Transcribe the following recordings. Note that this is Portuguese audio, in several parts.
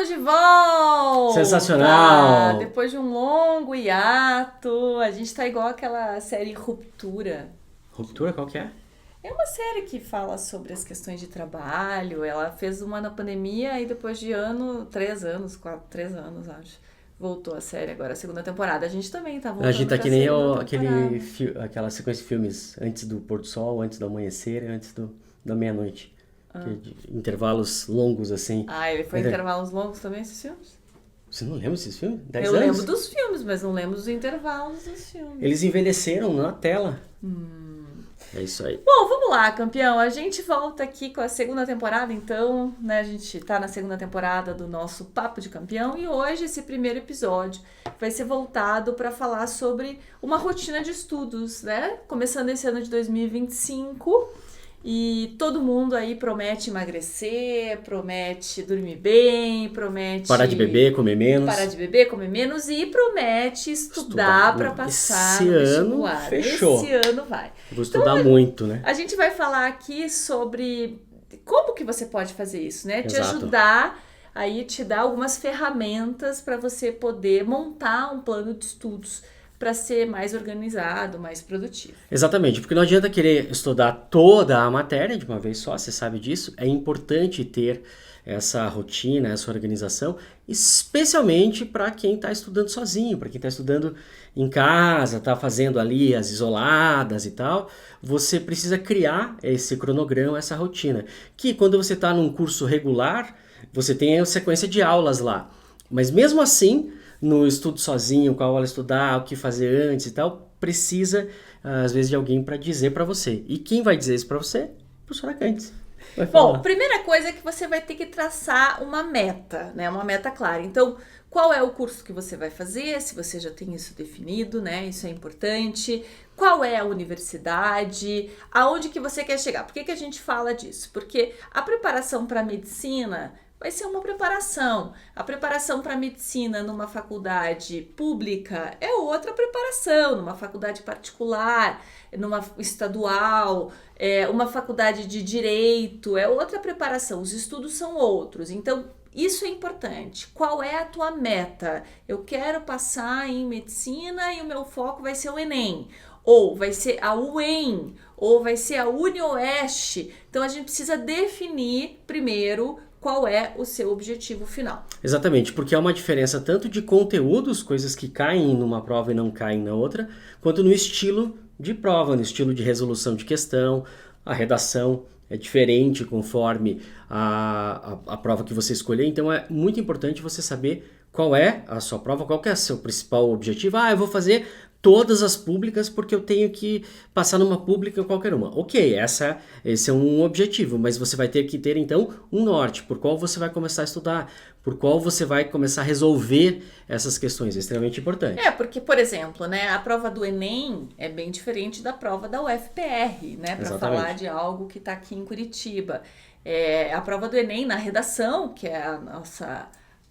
Estamos de volta! Sensacional! Depois de um longo hiato, a gente tá igual aquela série Ruptura. Ruptura, qual que é? É uma série que fala sobre as questões de trabalho. Ela fez uma na pandemia e depois de 3 anos, 3 anos, acho. Voltou a série agora, a segunda temporada. A gente também tá voltando. A gente tá pra que nem segunda temporada. aquela sequência de filmes antes do pôr do sol, antes do amanhecer, antes da meia-noite. Intervalos longos, assim. Ah, ele foi em Mas intervalos longos também, esses filmes? Você não lembra desses filmes? 10 Eu anos? lembro dos filmes, mas não lembro dos intervalos dos filmes. Eles envelheceram na tela. É isso aí. Bom, vamos lá, campeão. A gente volta aqui com a segunda temporada, então, né? A gente tá na segunda temporada do nosso Papo de Campeão e hoje esse primeiro episódio vai ser voltado para falar sobre uma rotina de estudos, né? Começando esse ano de 2025 e todo mundo aí promete emagrecer, promete dormir bem, promete Parar de beber, comer menos. parar de beber, comer menos e promete estudar para passar Esse no ano vestibular. fechou. Esse ano vai. Vou estudar muito, né? A gente vai falar aqui sobre como que você pode fazer isso, né? Te Exato. ajudar, aí te dar algumas ferramentas para você poder montar um plano de estudos para ser mais organizado, mais produtivo. Exatamente, porque não adianta querer estudar toda a matéria de uma vez só, você sabe disso. É importante ter essa rotina, essa organização, especialmente para quem está estudando sozinho, para quem está estudando em casa, está fazendo ali as isoladas e tal. Você precisa criar esse cronograma, essa rotina, que quando você está num curso regular, você tem a sequência de aulas lá. Mas mesmo assim, no estudo sozinho, qual aula estudar, o que fazer antes e tal, precisa, às vezes, de alguém para dizer para você. E quem vai dizer isso para você? O professor Acantes. Vai falar. Bom, primeira coisa é que você vai ter que traçar uma meta, né? Uma meta clara. Então, qual é o curso que você vai fazer? Se você já tem isso definido, né? Isso é importante. Qual é a universidade? Aonde que você quer chegar? Por que a gente fala disso? Porque a preparação para a medicina vai ser uma preparação. A preparação para medicina numa faculdade pública é outra preparação, numa faculdade particular, numa estadual, uma faculdade de direito, é outra preparação. Os estudos são outros. Então, isso é importante. Qual é a tua meta? Eu quero passar em medicina e o meu foco vai ser o Enem. Ou vai ser a UEM, ou vai ser a UniOeste. Então, a gente precisa definir primeiro qual é o seu objetivo final. Exatamente, porque há uma diferença tanto de conteúdos, coisas que caem numa prova e não caem na outra, quanto no estilo de prova, no estilo de resolução de questão. A redação é diferente conforme a prova que você escolher, então é muito importante você saber qual é a sua prova, qual que é o seu principal objetivo. Eu vou fazer todas as públicas porque eu tenho que passar numa pública qualquer uma. Ok, esse é um objetivo, mas você vai ter que ter então um norte, por qual você vai começar a estudar, por qual você vai começar a resolver essas questões, é extremamente importante. Porque, por exemplo, né, a prova do Enem é bem diferente da prova da UFPR, né, para falar de algo que está aqui em Curitiba. A prova do Enem na redação, que é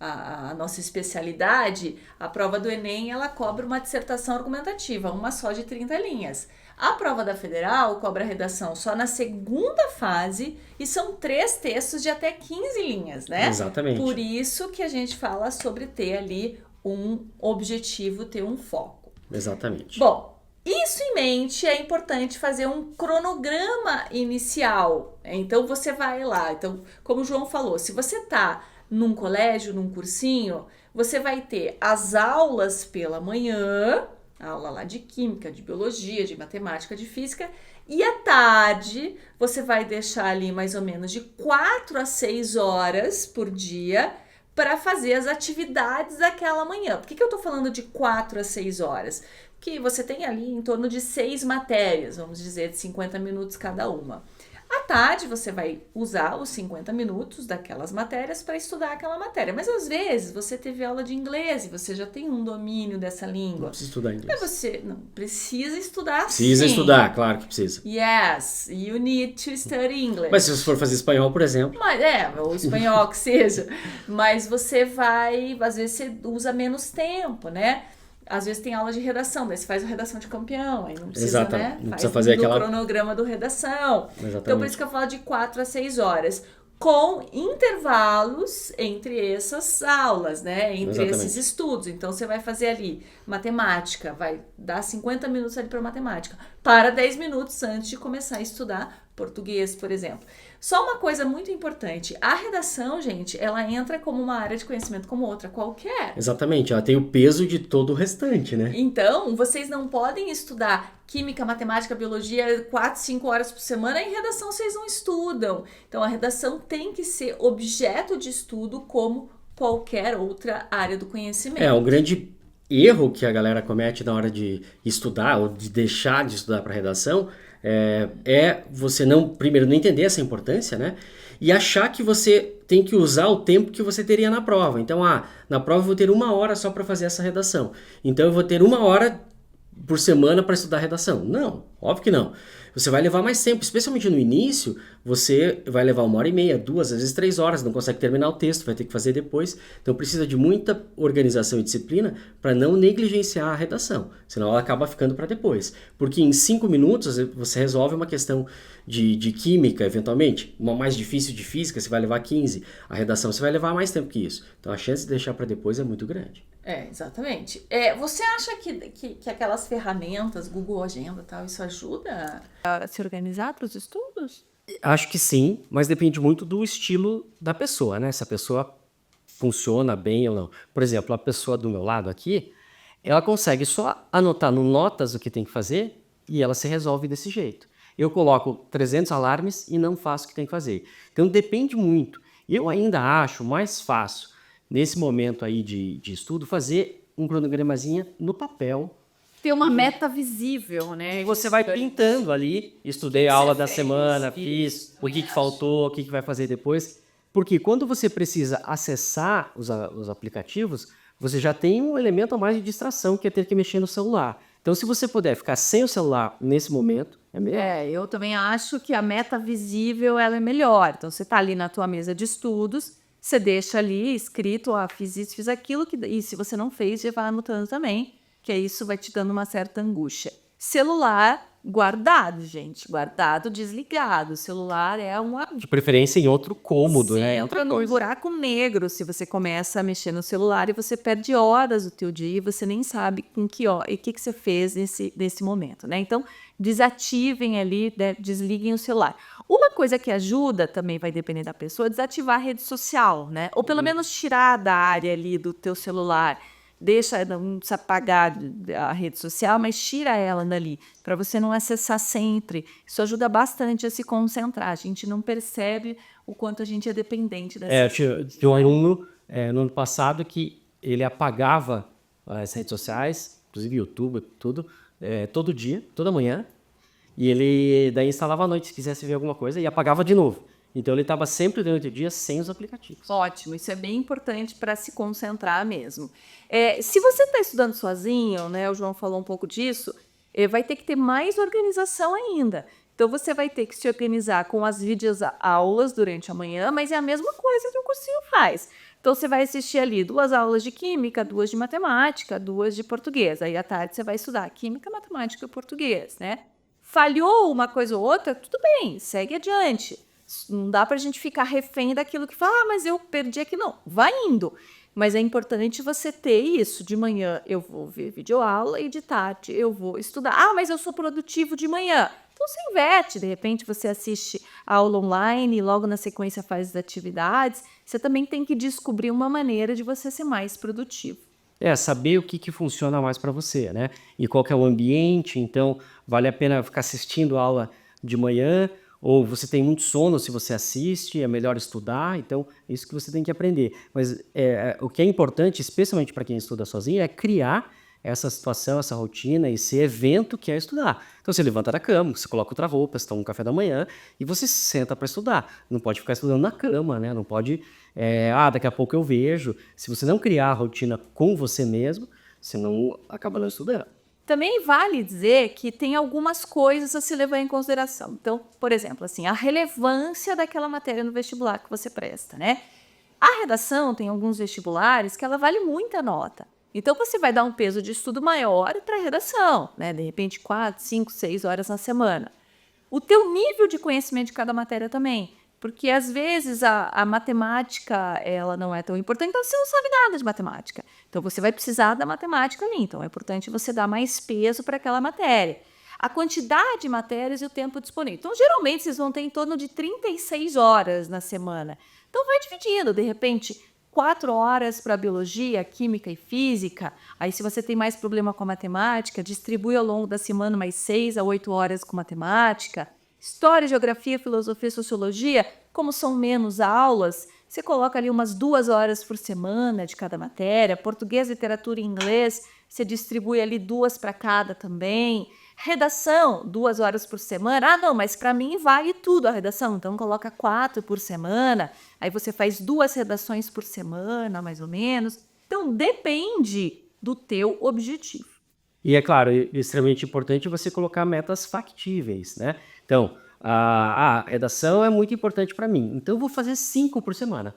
a nossa especialidade, a prova do Enem, ela cobra uma dissertação argumentativa, uma só de 30 linhas. A prova da Federal cobra a redação só na segunda fase e são 3 textos de até 15 linhas, né? Exatamente. Por isso que a gente fala sobre ter ali um objetivo, ter um foco. Exatamente. Bom, isso em mente, é importante fazer um cronograma inicial. Então, você vai lá. Então, como o João falou, se você tá num colégio, num cursinho, você vai ter as aulas pela manhã, aula lá de química, de biologia, de matemática, de física, e à tarde você vai deixar ali mais ou menos de 4 a 6 horas por dia para fazer as atividades daquela manhã. Por que eu tô falando de 4 a 6 horas? Que você tem ali em torno de 6 matérias, vamos dizer, de 50 minutos cada uma. À tarde, você vai usar os 50 minutos daquelas matérias para estudar aquela matéria. Mas, às vezes, você teve aula de inglês e você já tem um domínio dessa língua. Não precisa estudar inglês. Mas você não precisa estudar, Precisa sim. estudar, claro que precisa. Yes, you need to study English. Mas se você for fazer espanhol, por exemplo... Ou espanhol que seja. Mas você vai... Às vezes, você usa menos tempo, né? Às vezes tem aula de redação, daí você faz a redação de campeão, aí não precisa, Exato, né? não Faz precisa fazer do aquela... cronograma do redação. Exatamente. Então, por isso que eu falo de 4 a 6 horas. com intervalos entre essas aulas, né? Entre Exatamente. esses estudos. Então, você vai fazer ali matemática, vai dar 50 minutos ali para matemática, para 10 minutos antes de começar a estudar português, por exemplo. Só uma coisa muito importante, a redação, gente, ela entra como uma área de conhecimento como outra qualquer. Exatamente, ela tem o peso de todo o restante, né? Então, vocês não podem estudar química, matemática, biologia 4, 5 horas por semana, e em redação vocês não estudam. Então, a redação tem que ser objeto de estudo como qualquer outra área do conhecimento. Um grande erro que a galera comete na hora de estudar ou de deixar de estudar para redação é você primeiro não entender essa importância, né? E achar que você tem que usar o tempo que você teria na prova. Então, na prova eu vou ter 1 hora só para fazer essa redação. Então, eu vou ter 1 hora por semana para estudar redação. Não, óbvio que não. Você vai levar mais tempo, especialmente no início, você vai levar 1h30, 2, às vezes 3 horas, não consegue terminar o texto, vai ter que fazer depois. Então precisa de muita organização e disciplina para não negligenciar a redação, senão ela acaba ficando para depois. Porque em 5 minutos você resolve uma questão de química, eventualmente, uma mais difícil de física, você vai levar 15, a redação você vai levar mais tempo que isso. Então a chance de deixar para depois é muito grande. Exatamente. Você acha que aquelas ferramentas, Google Agenda e tal, isso ajuda a se organizar para os estudos? Acho que sim, mas depende muito do estilo da pessoa, né? Se a pessoa funciona bem ou não. Por exemplo, a pessoa do meu lado aqui, ela consegue só anotar no Notas o que tem que fazer e ela se resolve desse jeito. Eu coloco 300 alarmes e não faço o que tem que fazer. Então depende muito. Eu ainda acho mais fácil, nesse momento aí de estudo, fazer um cronogramazinho no papel. Ter uma meta visível, né? Você vai pintando ali, estudei a aula da semana, fiz o que faltou, o que vai fazer depois. Porque quando você precisa acessar os aplicativos, você já tem um elemento a mais de distração, que é ter que mexer no celular. Então, se você puder ficar sem o celular nesse momento, é melhor. Eu também acho que a meta visível ela é melhor. Então, você está ali na tua mesa de estudos, você deixa ali escrito, fiz isso, fiz aquilo, e se você não fez, já vai anotando também, que isso vai te dando uma certa angústia. Celular guardado, gente. Guardado, desligado. O celular é uma... De preferência em outro cômodo, né? Entra num buraco negro se você começa a mexer no celular e você perde horas do teu dia e você nem sabe com que hora, e o que você fez nesse momento, né? Então, desativem ali, né? Desliguem o celular. Uma coisa que ajuda, também vai depender da pessoa, é desativar a rede social, né? Ou pelo menos tirar da área ali do teu celular. Deixa, não precisa apagar a rede social, mas tira ela dali, para você não acessar sempre. Isso ajuda bastante a se concentrar. A gente não percebe o quanto a gente é dependente dessa... Tinha um aluno no ano passado que ele apagava as redes sociais, inclusive YouTube, tudo, todo dia, toda manhã, e ele daí instalava à noite, se quisesse ver alguma coisa, e apagava de novo. Então, ele estava sempre durante o dia sem os aplicativos. Ótimo, isso é bem importante para se concentrar mesmo. Se você está estudando sozinho, né, o João falou um pouco disso, vai ter que ter mais organização ainda. Então, você vai ter que se organizar com as videoaulas durante a manhã, mas é a mesma coisa que o cursinho faz. Então, você vai assistir ali 2 aulas de química, 2 de matemática, 2 de português. Aí, à tarde, você vai estudar química, matemática e português, né? Falhou uma coisa ou outra, tudo bem, segue adiante. Não dá para a gente ficar refém daquilo que fala, mas eu perdi aqui. Não, vai indo. Mas é importante você ter isso. De manhã eu vou ver videoaula e de tarde eu vou estudar. Mas eu sou produtivo de manhã. Então você inverte. De repente você assiste a aula online e logo na sequência faz as atividades. Você também tem que descobrir uma maneira de você ser mais produtivo. Saber o que funciona mais para você, né? E qual que é o ambiente. Então, vale a pena ficar assistindo a aula de manhã, ou você tem muito sono se você assiste, é melhor estudar, então isso que você tem que aprender. Mas o que é importante, especialmente para quem estuda sozinho, é criar essa situação, essa rotina, esse evento que é estudar. Então você levanta da cama, você coloca outra roupa, você toma um café da manhã e você se senta para estudar. Não pode ficar estudando na cama, né? Não pode, daqui a pouco eu vejo. Se você não criar a rotina com você mesmo, você não acaba não estudando. Também vale dizer que tem algumas coisas a se levar em consideração. Então, por exemplo, assim, a relevância daquela matéria no vestibular que você presta, né? A redação tem alguns vestibulares que ela vale muita nota. Então, você vai dar um peso de estudo maior para a redação, né? De repente, 4, 5, 6 horas na semana. O teu nível de conhecimento de cada matéria também. Porque às vezes a matemática ela não é tão importante, então você não sabe nada de matemática. Então você vai precisar da matemática ali. Então é importante você dar mais peso para aquela matéria. A quantidade de matérias e o tempo disponível. Então, geralmente, vocês vão ter em torno de 36 horas na semana. Então, vai dividindo. De repente, 4 horas para biologia, química e física. Aí, se você tem mais problema com a matemática, distribui ao longo da semana mais 6 a 8 horas com matemática. História, geografia, filosofia e sociologia, como são menos aulas, você coloca ali umas 2 horas por semana de cada matéria. Português, literatura e inglês, você distribui ali 2 para cada também. Redação, 2 horas por semana. Ah, não, mas para mim vale tudo a redação. Então, coloca 4 por semana. Aí você faz 2 redações por semana, mais ou menos. Então, depende do teu objetivo. E é claro, extremamente importante você colocar metas factíveis, né? Então, a redação é muito importante para mim. Então, eu vou fazer 5 por semana.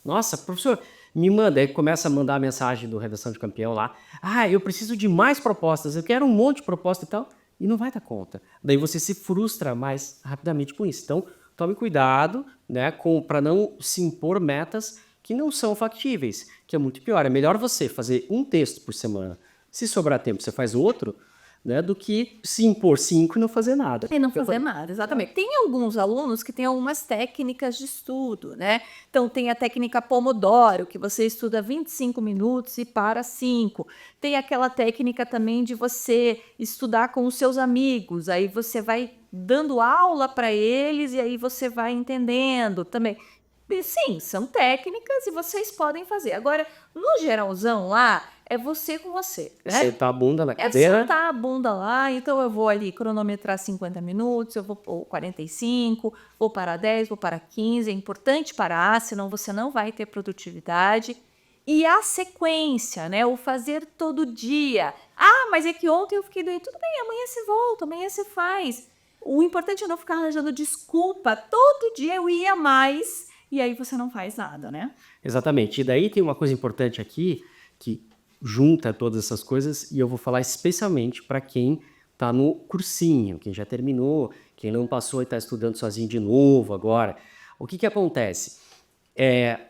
Nossa, professor, me manda. Aí começa a mandar a mensagem do Redação de Campeão lá. Ah, eu preciso de mais propostas. Eu quero um monte de proposta e tal. E não vai dar conta. Daí você se frustra mais rapidamente com isso. Então, tome cuidado, né, para não se impor metas que não são factíveis, que é muito pior. É melhor você fazer um texto por semana. Se sobrar tempo, você faz outro, né, do que se impor 5 e não fazer nada. E não fazer nada, exatamente. Tem alguns alunos que têm algumas técnicas de estudo, né? Então, tem a técnica Pomodoro, que você estuda 25 minutos e para 5. Tem aquela técnica também de você estudar com os seus amigos, aí você vai dando aula para eles e aí você vai entendendo também. E, sim, são técnicas e vocês podem fazer. Agora, no geralzão lá, é você com você, né? Sentar a bunda na É cadeira. sentar a bunda lá, então eu vou ali cronometrar 50 minutos, eu vou pôr 45, vou parar 10, vou parar 15. É importante parar, senão você não vai ter produtividade. E a sequência, né? O fazer todo dia. Ah, mas é que ontem eu fiquei doente. Tudo bem, amanhã você volta, amanhã você faz. O importante é não ficar arranjando desculpa. Todo dia eu ia mais e aí você não faz nada, né? Exatamente. E daí tem uma coisa importante aqui que junta todas essas coisas e eu vou falar especialmente para quem está no cursinho, quem já terminou, quem não passou e está estudando sozinho de novo agora. O que acontece?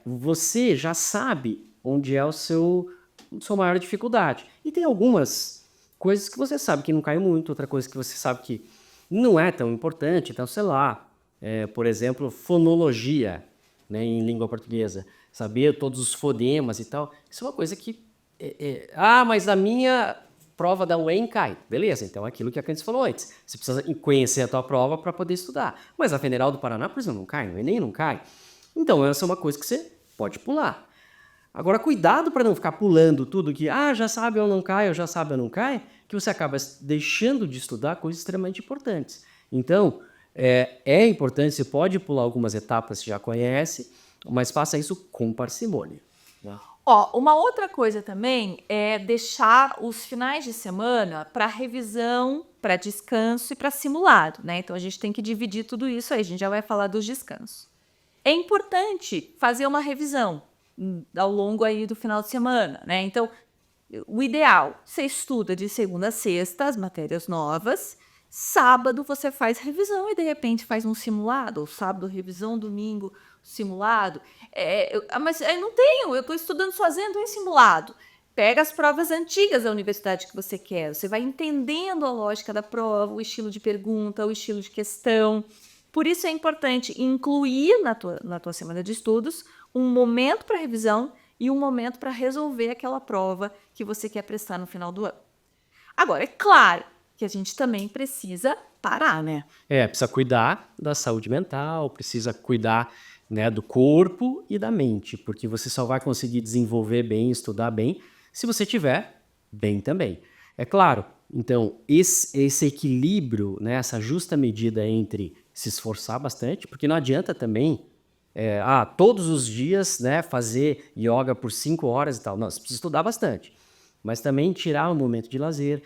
Você já sabe onde é sua maior dificuldade. E tem algumas coisas que você sabe que não cai muito, outra coisa que você sabe que não é tão importante, então, sei lá, por exemplo, fonologia, né, em língua portuguesa, saber todos os fonemas e tal, isso é uma coisa que mas a minha prova da UEM cai. Beleza, então é aquilo que a Candice falou antes. Você precisa conhecer a tua prova para poder estudar. Mas a Federal do Paraná, por exemplo, não cai, no Enem não cai. Então essa é uma coisa que você pode pular. Agora, cuidado para não ficar pulando tudo que, já sabe ou não cai, ou já sabe ou não cai, que você acaba deixando de estudar coisas extremamente importantes. Então, é importante, você pode pular algumas etapas que já conhece, mas faça isso com parcimônia. Né? Uma outra coisa também é deixar os finais de semana para revisão, para descanso e para simulado, né? Então a gente tem que dividir tudo isso aí, a gente já vai falar dos descansos. É importante fazer uma revisão ao longo aí do final de semana, né? Então, o ideal, você estuda de segunda a sexta as matérias novas, sábado você faz revisão e de repente faz um simulado, ou sábado revisão, domingo simulado. Mas eu não tenho, eu estou estudando sozinha, não estou em simulado. Pega as provas antigas da universidade que você quer, você vai entendendo a lógica da prova, o estilo de pergunta, o estilo de questão. Por isso é importante incluir na tua semana de estudos um momento para revisão e um momento para resolver aquela prova que você quer prestar no final do ano. Agora, é claro que a gente também precisa parar, né? Precisa cuidar da saúde mental, precisa cuidar, né, do corpo e da mente, porque você só vai conseguir desenvolver bem, estudar bem, se você estiver bem também. É claro, então, esse equilíbrio, né, essa justa medida entre se esforçar bastante, porque não adianta também todos os dias, né, fazer yoga por 5 horas e tal. Não, você precisa estudar bastante, mas também tirar um momento de lazer,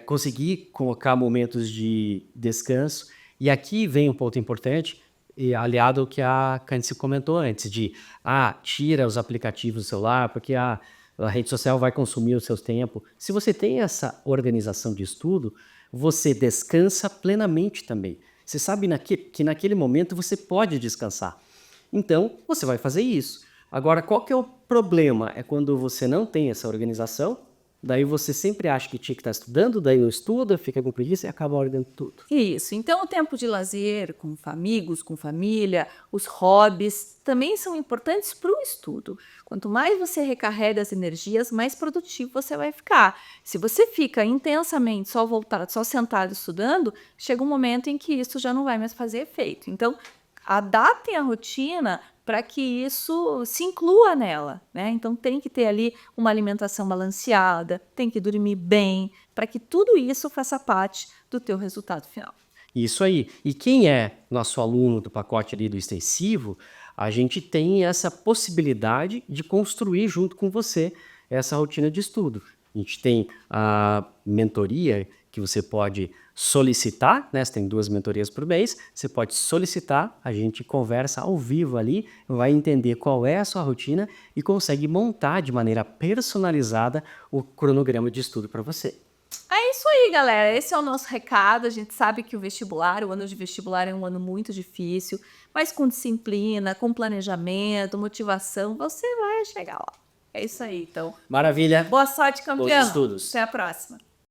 conseguir colocar momentos de descanso. E aqui vem um ponto importante, e aliado ao que a Candice comentou antes, de tira os aplicativos do celular, porque a rede social vai consumir o seu tempo. Se você tem essa organização de estudo, você descansa plenamente também. Você sabe que naquele momento você pode descansar. Então, você vai fazer isso. Agora, qual que é o problema? É quando você não tem essa organização, daí você sempre acha que tinha que estar estudando, daí não estuda, fica com preguiça e acaba ordendo tudo. Isso. Então, o tempo de lazer com amigos, com família, os hobbies também são importantes para o estudo. Quanto mais você recarrega as energias, mais produtivo você vai ficar. Se você fica intensamente só voltado, só sentado estudando, chega um momento em que isso já não vai mais fazer efeito. Então, adaptem a rotina para que isso se inclua nela, né? Então tem que ter ali uma alimentação balanceada, tem que dormir bem, para que tudo isso faça parte do teu resultado final. Isso aí. E quem é nosso aluno do pacote ali do extensivo, a gente tem essa possibilidade de construir junto com você essa rotina de estudo. A gente tem a mentoria que você pode solicitar, né? Você tem 2 mentorias por mês, você pode solicitar, a gente conversa ao vivo ali, vai entender qual é a sua rotina e consegue montar de maneira personalizada o cronograma de estudo para você. É isso aí, galera. Esse é o nosso recado. A gente sabe que o ano de vestibular é um ano muito difícil, mas com disciplina, com planejamento, motivação, você vai chegar lá. É isso aí, então. Maravilha. Boa sorte, campeão. Bons estudos. Até a próxima.